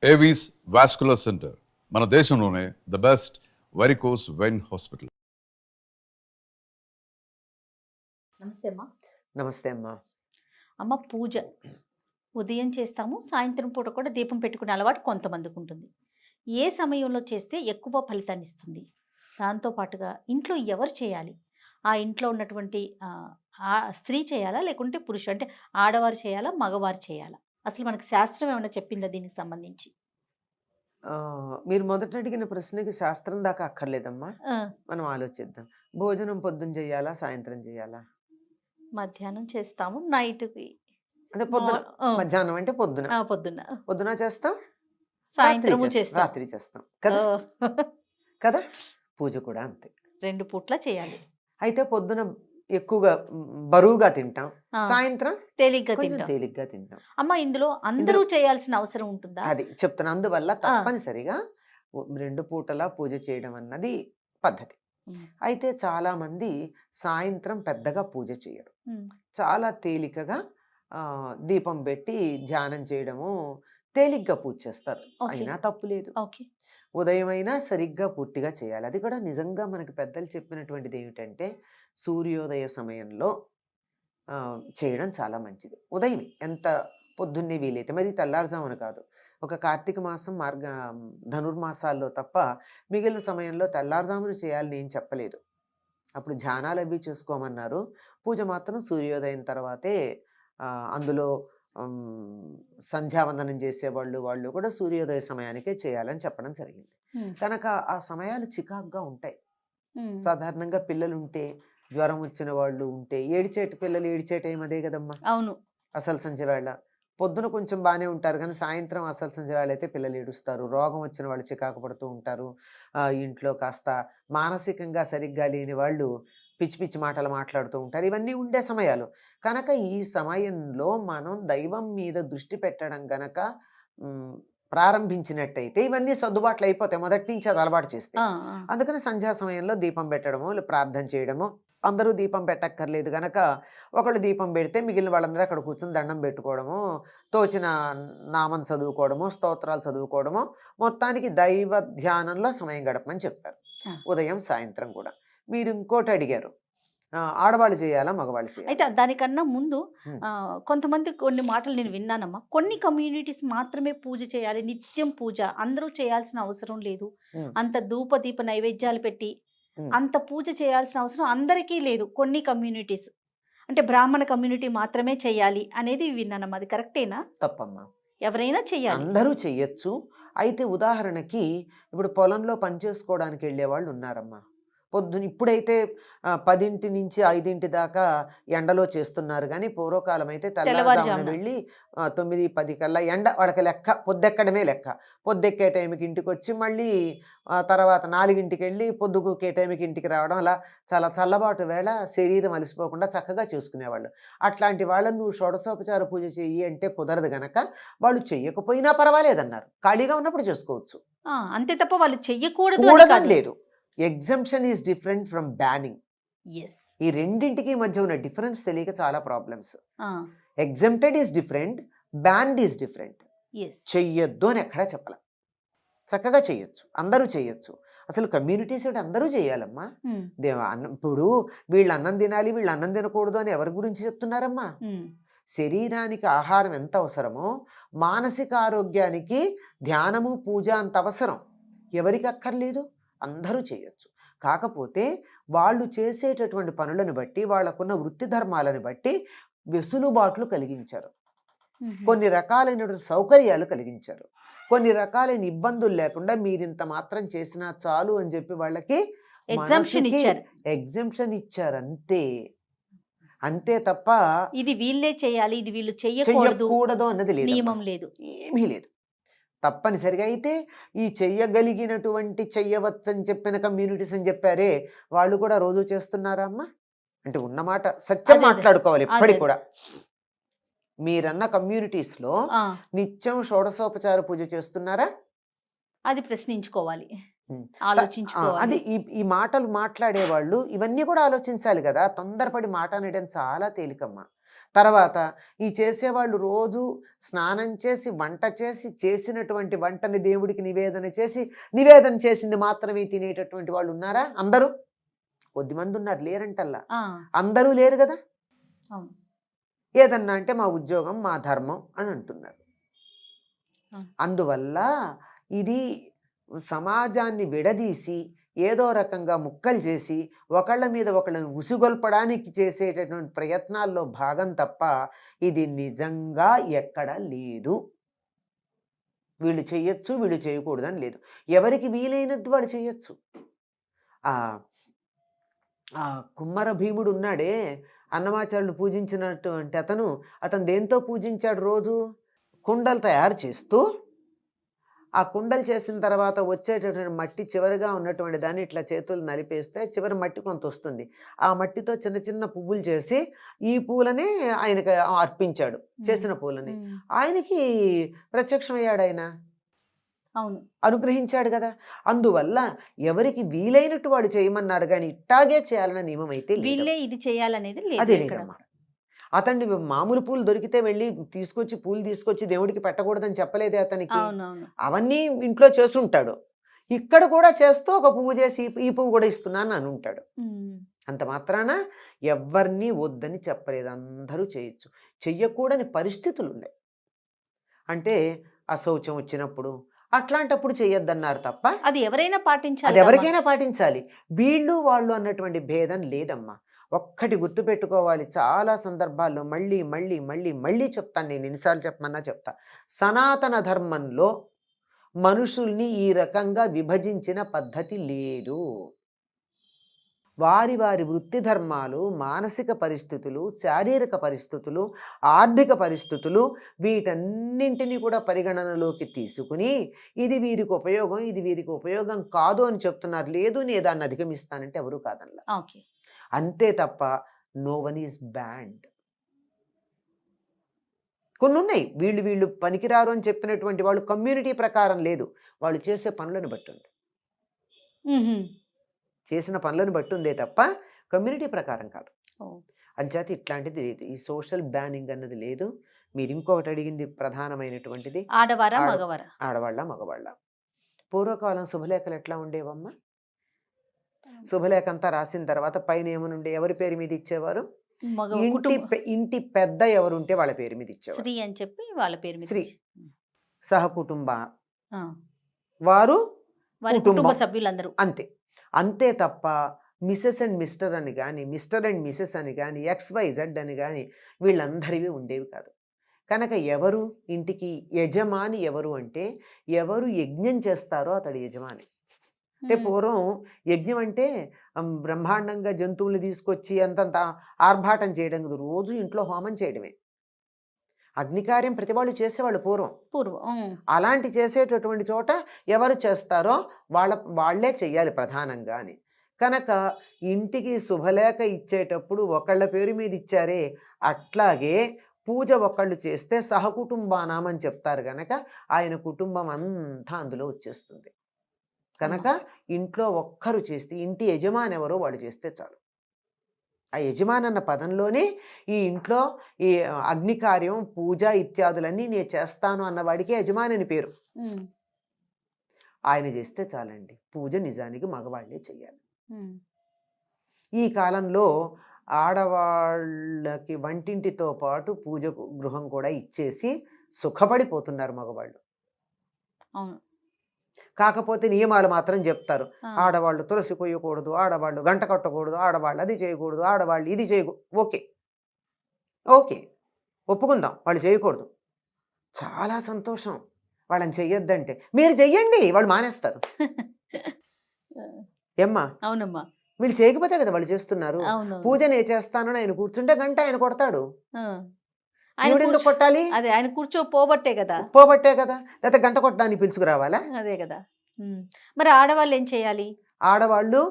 Avis vascular centre మన దేశంలోనే the best varicose vein hospital. నమస్తే అమ్మా. నమస్తే అమ్మా. అమ్మ, పూజ ఉదయం చేస్తాము, సాయంత్రం పూట కూడా దీపం పెట్టుకునే అలవాటు కొంతమందికి ఉంటుంది. ఏ సమయంలో చేస్తే ఎక్కువ ఫలితాన్ని ఇస్తుంది? దాంతోపాటుగా ఇంట్లో ఎవరు చేయాలి? ఆ ఇంట్లో ఉన్నటువంటి ఆ స్త్రీ చేయాలా, లేకుంటే పురుషుడు, అంటే ఆడవారు చేయాలా, మగవారు చేయాలా? అసలు మనకి శాస్త్రం ఏమైనా చెప్పిందా దీనికి సంబంధించి? మీరు మొదట అడిగిన ప్రశ్నకి శాస్త్రం దాకా అక్కర్లేదమ్మా. ఆ, మనం ఆలోచిద్దాం. భోజనం పొద్దున చేయాలా, సాయంత్రం చేయాలా? మధ్యాహ్నం చేస్తాము, నైట్కి అంటే పొద్దున. మధ్యాహ్నం అంటే పొద్దున. పొద్దున్న, పొద్దున చేస్తాం, సాయంత్రము చేస్తాం. రాత్రి చేస్తాం కదా. కదా, పూజ కూడా అంతే. 2 పూట్ల చేయాలి. అయితే పొద్దున ఎక్కువగా బరువుగా తింటాం, సాయంత్రం తేలిగ్గా కొంచెం తింటాం. తేలిగ్గా తింటాం. అమ్మ, ఇందులో అందరూ చేయాల్సిన అవసరం ఉంటుందా? అది చెప్తాను. అందువల్ల తప్పనిసరిగా 2 పూటలా పూజ చేయడం అన్నది పద్ధతి. అయితే చాలా మంది సాయంత్రం పెద్దగా పూజ చేయరు, చాలా తేలికగా దీపం పెట్టి ధ్యానం చేయడము, తేలిగ్గా పూజ చేస్తారు. అయినా తప్పు లేదు. ఉదయం అయినా సరిగ్గా పూర్తిగా చేయాలి. అది కూడా నిజంగా మనకి పెద్దలు చెప్పినటువంటిది ఏమిటంటే, సూర్యోదయ సమయంలో చేయడం చాలా మంచిది. ఉదయం ఎంత పొద్దున్నే వీలైతే, మరి తెల్లారుజామున కాదు. ఒక కార్తీక మాసం, ధనుర్మాసాల్లో తప్ప మిగిలిన సమయంలో తెల్లారుజామున చేయాలని ఏం చెప్పలేదు. అప్పుడు ధ్యానాలు అవి చేసుకోమన్నారు. పూజ మాత్రం సూర్యోదయం తర్వాతే. అందులో సంధ్యావందనం చేసేవాళ్ళు వాళ్ళు కూడా సూర్యోదయ సమయానికే చేయాలని చెప్పడం జరిగింది. కనుక ఆ సమయాలు చికాకుగా ఉంటాయి. సాధారణంగా పిల్లలు ఉంటే, జ్వరం వచ్చిన వాళ్ళు ఉంటే, పిల్లలు ఏడిచే టైం అదే కదమ్మా. అవును. అసలు సంధ్య వేళ పొద్దున కొంచెం బాగానే ఉంటారు, కానీ సాయంత్రం అసలు సంధ్య వేళ అయితే పిల్లలు ఏడుస్తారు. రోగం వచ్చిన వాళ్ళు చికాకు పడుతూ ఉంటారు. ఇంట్లో కాస్త మానసికంగా సరిగ్గా లేని వాళ్ళు పిచ్చి పిచ్చి మాటలు మాట్లాడుతూ ఉంటారు. ఇవన్నీ ఉండే సమయాలు. కనుక ఈ సమయంలో మనం దైవం మీద దృష్టి పెట్టడం గనక ప్రారంభించినట్టయితే ఇవన్నీ సర్దుబాట్లు అయిపోతాయి, మొదటి నుంచి అది అలవాటు చేస్తే. అందుకని సంధ్యా సమయంలో దీపం పెట్టడము, ప్రార్థన చేయడము. అందరూ దీపం పెట్టక్కర్లేదు కనుక ఒకళ్ళు దీపం పెడితే మిగిలిన వాళ్ళందరూ అక్కడ కూర్చొని దండం పెట్టుకోవడము, తోచిన నామం చదువుకోవడము, స్తోత్రాలు చదువుకోవడము, మొత్తానికి దైవ ధ్యానంలో సమయం గడపమని చెప్పారు, ఉదయం సాయంత్రం కూడా. మీరు ఇంకోటి అడిగారు, ఆడవాళ్ళు చేయాలా, మగవాళ్ళు చేయాలి? అయితే దానికన్నా ముందు కొంతమంది కొన్ని మాటలు నేను విన్నానమ్మా. కొన్ని కమ్యూనిటీస్ మాత్రమే పూజ చేయాలి, నిత్యం పూజ, అందరూ చేయాల్సిన అవసరం లేదు, అంత ధూప దీప నైవేద్యాలు పెట్టి అంత పూజ చేయాల్సిన అవసరం అందరికీ లేదు, కొన్ని కమ్యూనిటీస్, అంటే బ్రాహ్మణ కమ్యూనిటీ మాత్రమే చేయాలి అనేది విన్నానమ్మా. అది కరెక్టేనా? తప్పమ్మా, ఎవరైనా చెయ్యాలి, అందరూ చెయ్యొచ్చు. అయితే ఉదాహరణకి ఇప్పుడు పొలంలో పనిచేసుకోవడానికి వెళ్ళే వాళ్ళు ఉన్నారమ్మా. పొద్దున ఇప్పుడైతే 10 నుంచి 5 దాకా ఎండలో చేస్తున్నారు, కానీ పూర్వకాలం అయితే తెల్లవారుజామున వెళ్ళి 9-10 కల్లా ఎండ వాళ్ళకి లెక్క, పొద్దెక్కడమే లెక్క. పొద్దెక్కే టైంకి ఇంటికి వచ్చి మళ్ళీ తర్వాత 4ంటికి వెళ్ళి పొద్దుగుకే టైంకి ఇంటికి రావడం, అలా చాలా చల్లబాటు వేళ శరీరం అలసిపోకుండా చక్కగా చేసుకునేవాళ్ళు. అట్లాంటి వాళ్ళని నువ్వు షోడశోపచార పూజ చెయ్యి అంటే కుదరదు గనక వాళ్ళు చెయ్యకపోయినా పర్వాలేదన్నారు, ఖాళీగా ఉన్నప్పుడు చేసుకోవచ్చు. అంతే తప్ప వాళ్ళు చెయ్యకూడదు లేదు. Assumption is different from banning. ఈ రెండింటికి మధ్య ఉన్న డిఫరెన్స్ తెలియక చాలా problems. Exempted is different, banned is different. చెయ్యొద్దు అని ఎక్కడా చెప్పాల, చక్కగా చెయ్యొచ్చు, అందరూ చెయ్యొచ్చు. అసలు కమ్యూనిటీస్ అంటే అందరూ చేయాలమ్మా. ఇప్పుడు వీళ్ళు అన్నం తినాలి, వీళ్ళు అన్నం తినకూడదు అని ఎవరి గురించి చెప్తున్నారమ్మా? శరీరానికి ఆహారం ఎంత అవసరమో మానసిక ఆరోగ్యానికి ధ్యానము, పూజ అంత అవసరం. ఎవరికి అక్కర్లేదు, అందరూ చేయొచ్చు. కాకపోతే వాళ్ళు చేసేటటువంటి పనులను బట్టి, వాళ్ళకున్న వృత్తి ధర్మాలను బట్టి వెసులుబాట్లు కలిగించారు, కొన్ని రకాలైన సౌకర్యాలు కలిగించారు, కొన్ని రకాలైన ఇబ్బందులు లేకుండా మీరింత మాత్రం చేసినా చాలు అని చెప్పి వాళ్ళకి ఎగ్జంప్షన్ ఇచ్చారు. అంతే తప్ప ఇది వీళ్ళే చేయాలి, ఇది వీళ్ళు చేయకూడదు అన్నది లేదు, నియమం లేదు, ఏమీ లేదు. తప్పనిసరిగా అయితే ఈ చెయ్యగలిగినటువంటి చెయ్యవచ్చని చెప్పిన కమ్యూనిటీస్ అని చెప్పారే, వాళ్ళు కూడా రోజు చేస్తున్నారా అమ్మా? అంటే ఉన్నమాట సత్యం మాట్లాడుకోవాలి. ఇప్పటికి కూడా మీరన్న కమ్యూనిటీస్లో నిత్యం షోడశోపచార పూజ చేస్తున్నారా? అది ప్రశ్నించుకోవాలి, ఆలోచించుకోవాలి. అది ఈ మాటలు మాట్లాడేవాళ్ళు ఇవన్నీ కూడా ఆలోచించాలి కదా. తొందరపడి మాట అనడం చాలా తేలికమ్మా. తర్వాత ఈ చేసేవాళ్ళు రోజు స్నానం చేసి వంట చేసి చేసినటువంటి వంటని దేవుడికి నివేదన చేసి నివేదన చేసింది మాత్రమే తినేటటువంటి వాళ్ళు ఉన్నారా? అందరూ కొద్దిమంది ఉన్నారు, లేరంటల్లా. అందరూ లేరు కదా. అవును. ఏదన్నా అంటే మా ఉద్యోగం మా ధర్మం అని అంటున్నారు. అందువల్ల ఇది సమాజాన్ని విడదీసి ఏదో రకంగా ముక్కలు చేసి ఒకళ్ళ మీద ఒకళ్ళని ఉసిగొల్పడానికి చేసేటటువంటి ప్రయత్నాల్లో భాగం తప్ప ఇది నిజంగా ఎక్కడ లేదు. వీళ్ళు చెయ్యొచ్చు, వీళ్ళు చేయకూడదని లేదు. ఎవరికి వీలైనట్టు వాళ్ళు చెయ్యొచ్చు. ఆ కుమ్మర భీముడు ఉన్నాడే, అన్నమాచార్యులు పూజించినటువంటి అతను దేంతో పూజించాడు? రోజు కుండలు తయారు చేస్తూ ఆ కుండలు చేసిన తర్వాత వచ్చేటటువంటి మట్టి చివరిగా ఉన్నటువంటి దాన్ని ఇట్లా చేతులు నలిపేస్తే చివరి మట్టి కొంత వస్తుంది. ఆ మట్టితో చిన్న చిన్న పువ్వులు చేసి ఈ పూలని ఆయనకి అర్పించాడు. చేసిన పూలని ఆయనకి ప్రత్యక్షమయ్యాడు, ఆయన అవును అనుగ్రహించాడు కదా. అందువల్ల ఎవరికి వీలైనట్టు వాడు చేయమన్నారు, కానీ ఇట్టాగే చేయాలన్న నియమం అయితే వీళ్ళే ఇది చేయాలనేది అదే లేదన్నమాట. అతన్ని మామూలు పూలు దొరికితే వెళ్ళి పూలు తీసుకొచ్చి దేవుడికి పెట్టకూడదని చెప్పలేదే అతనికి. అవన్నీ ఇంట్లో చేస్తుంటాడు. ఇక్కడ కూడా చేస్తూ ఒక పువ్వు చేసి ఈ పువ్వు కూడా ఇస్తున్నాను అని ఉంటాడు. అంత మాత్రాన ఎవరిని వద్దని చెప్పలేదు, అందరూ చేయొచ్చు. చెయ్యకూడని పరిస్థితులు ఉన్నాయి. అంటే అశౌచం వచ్చినప్పుడు అట్లాంటప్పుడు చెయ్యొద్దన్నారు తప్ప అది ఎవరైనా పాటించాలి, అది ఎవరికైనా పాటించాలి. వీళ్ళు వాళ్ళు అన్నటువంటి భేదం లేదమ్మా. ఒక్కటి గుర్తుపెట్టుకోవాలి, చాలా సందర్భాల్లో మళ్ళీ మళ్ళీ మళ్ళీ మళ్ళీ చెప్తాను, నేను ఎన్నిసార్లు చెప్పమన్నా చెప్తా. సనాతన ధర్మంలో మనుషుల్ని ఈ రకంగా విభజించిన పద్ధతి లేదు. వారి వారి వృత్తి ధర్మాలు, మానసిక పరిస్థితులు, శారీరక పరిస్థితులు, ఆర్థిక పరిస్థితులు వీటన్నింటినీ కూడా పరిగణనలోకి తీసుకుని ఇది వీరికి ఉపయోగం, ఇది వీరికి ఉపయోగం కాదు అని చెప్తున్నారు. లేదు నేను దాన్ని అధిగమిస్తానంటే ఎవరు కాదనలా. అంతే తప్ప నో వన్ ఈజ్ బ్యాండ్. కొన్ని ఉన్నాయి, వీళ్ళు పనికిరారు అని చెప్పినటువంటి వాళ్ళు కమ్యూనిటీ ప్రకారం లేదు, వాళ్ళు చేసే పనులను బట్టి ఉంది, చేసిన పనులను బట్టి ఉందే తప్ప కమ్యూనిటీ ప్రకారం కాదు. అంచేత ఇట్లాంటిది లేదు, ఈ సోషల్ బ్యానింగ్ అన్నది లేదు. మీరు ఇంకొకటి అడిగింది ప్రధానమైనటువంటిది, ఆడవాళ్ళ మగవాళ్ళ. పూర్వకాలం శుభలేఖలు ఎట్లా ఉండేవమ్మా? శుభలేఖ అంతా రాసిన తర్వాత పైన ఏమనుండే, ఎవరి పేరు మీద ఇచ్చేవారు? ఇంటి పెద్ద ఎవరుంటే వాళ్ళ పేరు మీద ఇచ్చేవారు, శ్రీ అని చెప్పి వాళ్ళ పేరు మీద. శ్రీ సహకుటుంబ వారు, కుటుంబ సభ్యులందరూ, అంతే. అంతే తప్ప మిసెస్ అండ్ మిస్టర్ అని కానీ, మిస్టర్ అండ్ మిసెస్ అని కానీ, XYZ అని కానీ వీళ్ళందరివి ఉండేవి కాదు. కనుక ఎవరు ఇంటికి యజమాని ఎవరు అంటే, ఎవరు యజ్ఞం చేస్తారో అతడు యజమాని. అంటే పూర్వం యజ్ఞం అంటే బ్రహ్మాండంగా జంతువులు తీసుకొచ్చి అంతంత ఆర్భాటం చేయడం కాదు, రోజు ఇంట్లో హోమం చేయడమే. అగ్నికార్యం ప్రతి వాళ్ళు చేసేవాళ్ళు పూర్వం. అలాంటి చేసేటటువంటి చోట ఎవరు చేస్తారో వాళ్ళే చెయ్యాలి ప్రధానంగా అని. కనుక ఇంటికి శుభలేఖ ఇచ్చేటప్పుడు ఒకళ్ళ పేరు మీద ఇచ్చారే, అట్లాగే పూజ ఒకళ్ళు చేస్తే సహకుటుంబానామని చెప్తారు. కనుక ఆయన కుటుంబం అంతా అందులో వచ్చేస్తుంది. కనుక ఇంట్లో ఒక్కరు చేస్తే, ఇంటి యజమాని ఎవరో వాళ్ళు చేస్తే చాలు. ఆ యజమాని అన్న పదంలోనే ఈ ఇంట్లో ఈ అగ్నికార్యం, పూజ ఇత్యాదులన్నీ నేను చేస్తాను అన్నవాడికి యజమాని అని పేరు. ఆయన చేస్తే చాలండి. పూజ నిజానికి మగవాళ్ళే చెయ్యాలి. ఈ కాలంలో ఆడవాళ్ళకి వంటింటితో పాటు పూజ గృహం కూడా ఇచ్చేసి సుఖపడిపోతున్నారు మగవాళ్ళు. కాకపోతే నియమాలు మాత్రం చెప్తారు. ఆడవాళ్ళు తులసి కొయ్యకూడదు, ఆడవాళ్ళు గంట కట్టకూడదు, ఆడవాళ్ళు అది చేయకూడదు, ఆడవాళ్ళు ఇది చేయకూడదు. ఓకే ఒప్పుకుందాం, వాళ్ళు చేయకూడదు. చాలా సంతోషం వాళ్ళని చెయ్యొద్దంటే. మీరు చెయ్యండి, వాళ్ళు మానేస్తారు. ఏమ్మా? అవునమ్మా. వీళ్ళు చేయకపోతే కదా వాళ్ళు చేస్తున్నారు. పూజ నేను చేస్తానని ఆయన కూర్చుంటే గంట ఆయన కొడతాడు. ఎందుకు కొట్టాలి? అదే ఆయన పోబట్టే కదా. లేకపోతే గంట కొట్టడానికి పిలుచుకురావాలా? అదే కదా. మరి ఆడవాళ్ళు ఏం చేయాలి? ఆడవాళ్ళు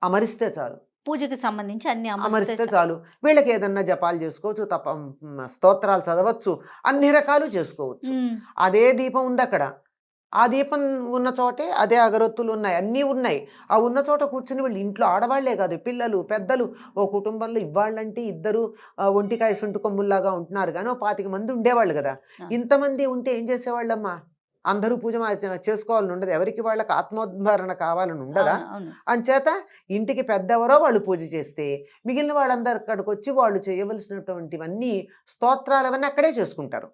అమరిస్తే చాలు, పూజకి సంబంధించి అన్ని అమరిస్తే చాలు. వీళ్ళకి ఏదన్నా జపాలు చేసుకోవచ్చు, స్తోత్రాలు చదవచ్చు, అన్ని రకాలు చేసుకోవచ్చు. అదే దీపం ఉంది అక్కడ, ఆ దీపం ఉన్న చోటే అదే అగరొత్తులు ఉన్నాయి, అన్నీ ఉన్నాయి. ఆ ఉన్న చోట కూర్చుని వీళ్ళు ఇంట్లో ఆడవాళ్లే కాదు, పిల్లలు పెద్దలు, ఓ కుటుంబంలో ఇవ్వాళ్ళంటే ఇద్దరు ఒంటికాయ సుంటు కొమ్ముల్లాగా ఉంటున్నారు, కానీ ఓ 25 మంది ఉండేవాళ్ళు కదా. ఇంతమంది ఉంటే ఏం చేసేవాళ్ళమ్మా? అందరూ పూజ చేసుకోవాలని ఉండదు, ఎవరికి వాళ్ళకి ఆత్మోద్ధారణ కావాలని ఉండదా? అంచేత ఇంటికి పెద్దెవరో వాళ్ళు పూజ చేస్తే మిగిలిన వాళ్ళందరూ అక్కడికి వచ్చి వాళ్ళు చేయవలసినటువంటివన్నీ స్తోత్రాలు అవన్నీ అక్కడే చేసుకుంటారు,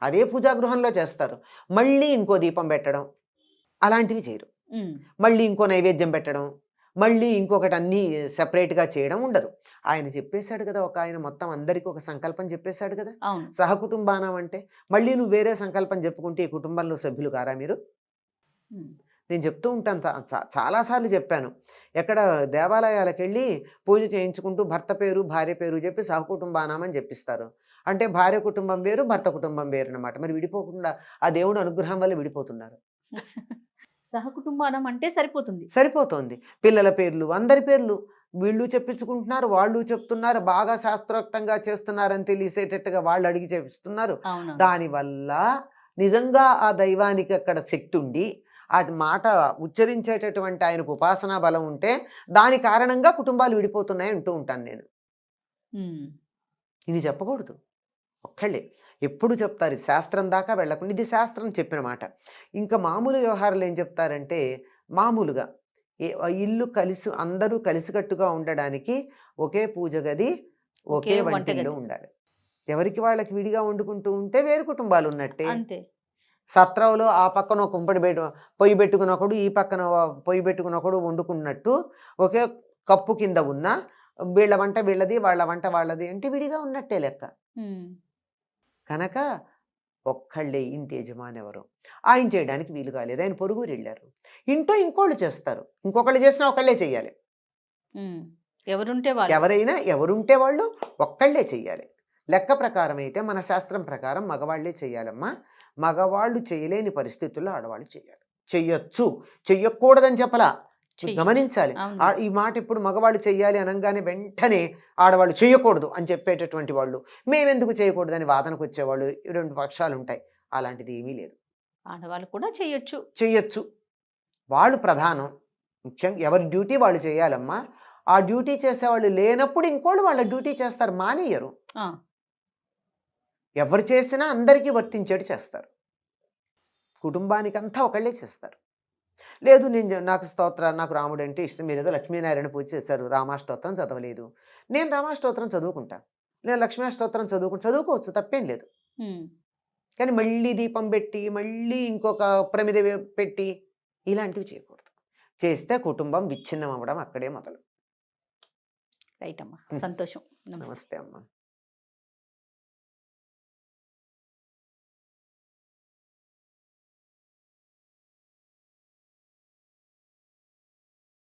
అదే పూజాగృహంలో చేస్తారు. మళ్ళీ ఇంకో దీపం పెట్టడం అలాంటివి చేయరు, మళ్ళీ ఇంకో నైవేద్యం పెట్టడం, మళ్ళీ ఇంకొకటి అన్నీ సెపరేట్గా చేయడం ఉండదు. ఆయన చెప్పేశాడు కదా, ఒక ఆయన మొత్తం అందరికీ ఒక సంకల్పం చెప్పేశాడు కదా, సహకుటుంబానం అంటే. మళ్ళీ నువ్వు వేరే సంకల్పం చెప్పుకుంటే ఈ కుటుంబంలో సభ్యులు కారా మీరు? నేను చెప్తూ ఉంటాను, చాలాసార్లు చెప్పాను. ఎక్కడ దేవాలయాలకు వెళ్ళి పూజ చేయించుకుంటూ భర్త పేరు భార్య పేరు చెప్పి సహకుటుంబానం అని చెప్పిస్తారు. అంటే భార్య కుటుంబం వేరు, భర్త కుటుంబం వేరు అనమాట. మరి విడిపోకుండా ఆ దేవుడు అనుగ్రహం వల్ల విడిపోతున్నారు. సహకుటుంబానం అంటే సరిపోతుంది. పిల్లల పేర్లు, అందరి పేర్లు వీళ్ళు చెప్పించుకుంటున్నారు, వాళ్ళు చెప్తున్నారు, బాగా శాస్త్రోక్తంగా చేస్తున్నారని తెలిసేటట్టుగా వాళ్ళు అడిగి చేపిస్తున్నారు. దానివల్ల నిజంగా ఆ దైవానికి అక్కడ శక్తి ఉండి ఆ మాట ఉచ్చరించేటటువంటి ఆయనకు ఉపాసనా బలం ఉంటే దాని కారణంగా కుటుంబాలు విడిపోతున్నాయి అంటూ ఉంటాను నేను. ఇది చెప్పకూడదు, ఒక్కళ్ళే ఎప్పుడు చెప్తారు, ఇది శాస్త్రం దాకా వెళ్ళకుండా, ఇది శాస్త్రం చెప్పిన మాట. ఇంకా మామూలు వ్యవహారాలు ఏం చెప్తారంటే, మామూలుగా ఇల్లు అందరూ కలిసికట్టుగా ఉండడానికి ఒకే పూజ గది, ఒకే వంటిల్లు ఉండాలి. ఎవరికి వాళ్ళకి విడిగా వండుకుంటూ ఉంటే వేరు కుటుంబాలు ఉన్నట్టే. సత్రంలో ఆ పక్కన ఒక పొయ్యి పెట్టుకుని ఒకడు, ఈ పక్కన పొయ్యి పెట్టుకుని ఒకడు వండుకున్నట్టు ఒకే కప్పు కింద ఉన్న వీళ్ళ వంట వీళ్ళది, వాళ్ళ వంట వాళ్ళది అంటే విడిగా ఉన్నట్టే లెక్క. కనుక ఒక్కళ్ళే ఇంటి యజమాని ఎవరు, ఆయన చేయడానికి వీలు కాలేదు, ఆయన పొరుగురు వెళ్ళారు, ఇంట్లో ఇంకోళ్ళు చేస్తారు, ఇంకొకళ్ళు చేసినా ఒకళ్ళే చెయ్యాలి. ఎవరుంటే వాళ్ళు ఒక్కళ్ళే చెయ్యాలి. లెక్క ప్రకారం అయితే మన శాస్త్రం ప్రకారం మగవాళ్లే చెయ్యాలమ్మా. మగవాళ్ళు చేయలేని పరిస్థితుల్లో ఆడవాళ్ళు చేయాలి. చెయ్యొచ్చు, చెయ్యకూడదని చెప్పలా, గమనించాలి. ఈ మాట ఇప్పుడు మగవాళ్ళు చెయ్యాలి అనగానే వెంటనే ఆడవాళ్ళు చేయకూడదు అని చెప్పేటటువంటి వాళ్ళు, మేమెందుకు చేయకూడదని వాదనకు వచ్చేవాళ్ళు 2 పక్షాలు ఉంటాయి. అలాంటిది ఏమీ లేదు, ఆడవాళ్ళు కూడా చెయ్యొచ్చు. వాళ్ళు ప్రధానం, ముఖ్యంగా ఎవరి డ్యూటీ వాళ్ళు చేయాలమ్మా. ఆ డ్యూటీ చేసేవాళ్ళు లేనప్పుడు ఇంకోళ్ళు వాళ్ళ డ్యూటీ చేస్తారు, మానేయరు. ఎవరు చేసినా అందరికీ వర్తించేటి చేస్తారు, కుటుంబానికంతా ఒకళ్ళే చేస్తారు. లేదు నాకు రాముడు అంటే ఇష్టం, మీరు ఏదో లక్ష్మీనారాయణ పూజ చేశారు, రామాష్టోత్రం చదవలేదు, నేను రామాష్టోత్రం చదువుకుంటా, నేను లక్ష్మీష్టోత్రం చదువుకోవచ్చు, తప్పేం లేదు. కానీ మళ్ళీ దీపం పెట్టి మళ్ళీ ఇంకొక ప్రమిద పెట్టి ఇలాంటివి చేయకూడదు. చేస్తే కుటుంబం విచ్ఛిన్నం అవ్వడం అక్కడే మొదలు. రైట్ అమ్మా, సంతోషం. నమస్తే అమ్మా.